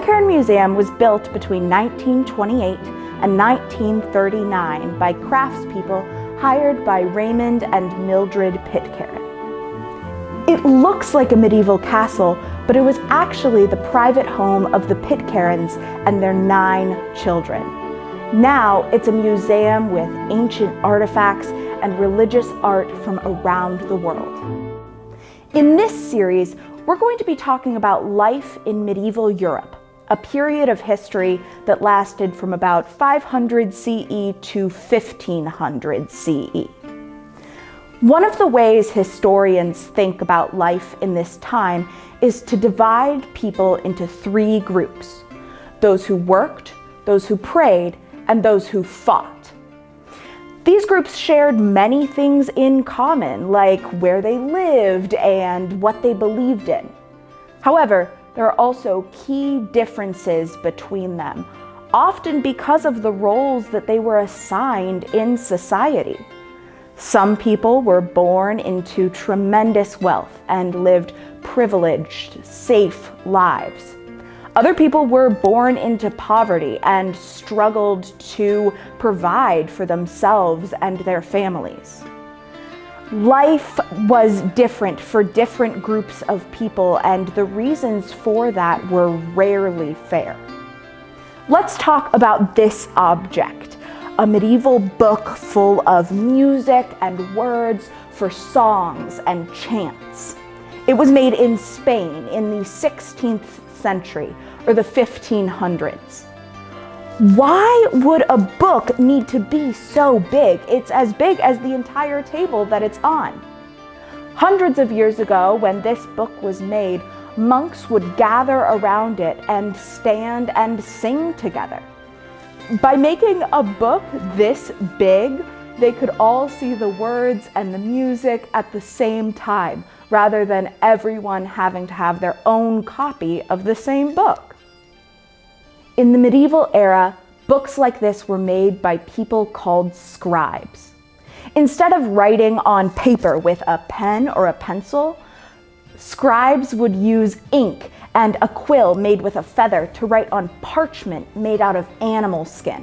Glencairn Museum was built between 1928 and 1939 by craftspeople hired by Raymond and Mildred Pitcairn. It looks like a medieval castle, but it was actually the private home of the Pitcairns and their 9 children. Now it's a museum with ancient artifacts and religious art from around the world. In this series, we're going to be talking about life in medieval Europe, a period of history that lasted from about 500 CE to 1500 CE. One of the ways historians think about life in this time is to divide people into 3 groups: those who worked, those who prayed, and those who fought. These groups shared many things in common, like where they lived and what they believed in. However, there are also key differences between them, often because of the roles that they were assigned in society. Some people were born into tremendous wealth and lived privileged, safe lives. Other people were born into poverty and struggled to provide for themselves and their families. Life was different for different groups of people, and the reasons for that were rarely fair. Let's talk about this object, a medieval book full of music and words for songs and chants. It was made in Spain in the 16th century or the 1500s. Why would a book need to be so big? It's as big as the entire table that it's on. Hundreds of years ago, when this book was made, monks would gather around it and stand and sing together. By making a book this big, they could all see the words and the music at the same time, rather than everyone having to have their own copy of the same book. In the medieval era, books like this were made by people called scribes. Instead of writing on paper with a pen or a pencil, scribes would use ink and a quill made with a feather to write on parchment made out of animal skin.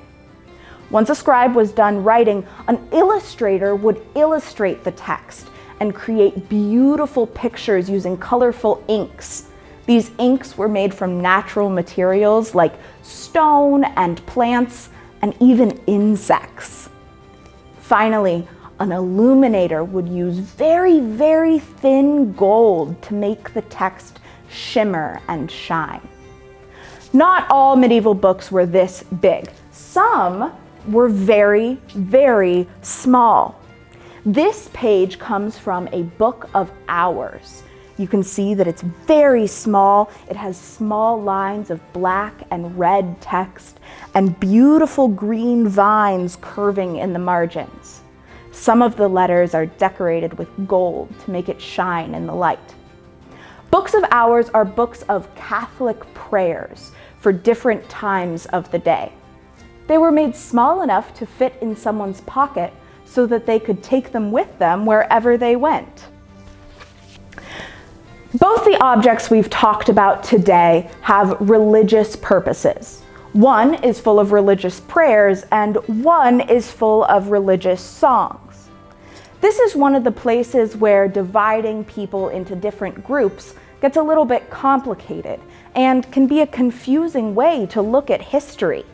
Once a scribe was done writing, an illustrator would illustrate the text and create beautiful pictures using colorful inks. These inks were made from natural materials like stone and plants and even insects. Finally, an illuminator would use very, very thin gold to make the text shimmer and shine. Not all medieval books were this big. Some were very, very small. This page comes from a book of hours. You can see that it's very small. It has small lines of black and red text and beautiful green vines curving in the margins. Some of the letters are decorated with gold to make it shine in the light. Books of hours are books of Catholic prayers for different times of the day. They were made small enough to fit in someone's pocket so that they could take them with them wherever they went. Both the objects we've talked about today have religious purposes. One is full of religious prayers and one is full of religious songs. This is one of the places where dividing people into different groups gets a little bit complicated and can be a confusing way to look at history.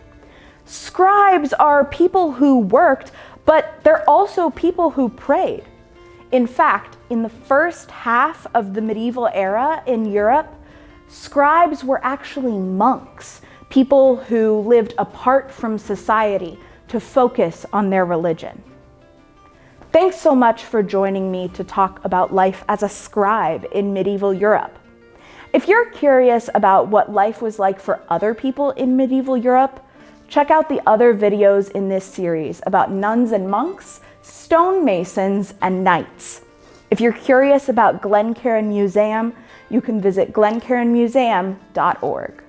Scribes are people who worked, but they're also people who prayed. In fact, in the first half of the medieval era in Europe, scribes were actually monks, people who lived apart from society to focus on their religion. Thanks so much for joining me to talk about life as a scribe in medieval Europe. If you're curious about what life was like for other people in medieval Europe, check out the other videos in this series about nuns and monks, stonemasons, and knights. If you're curious about Glencairn Museum, you can visit glencairnmuseum.org.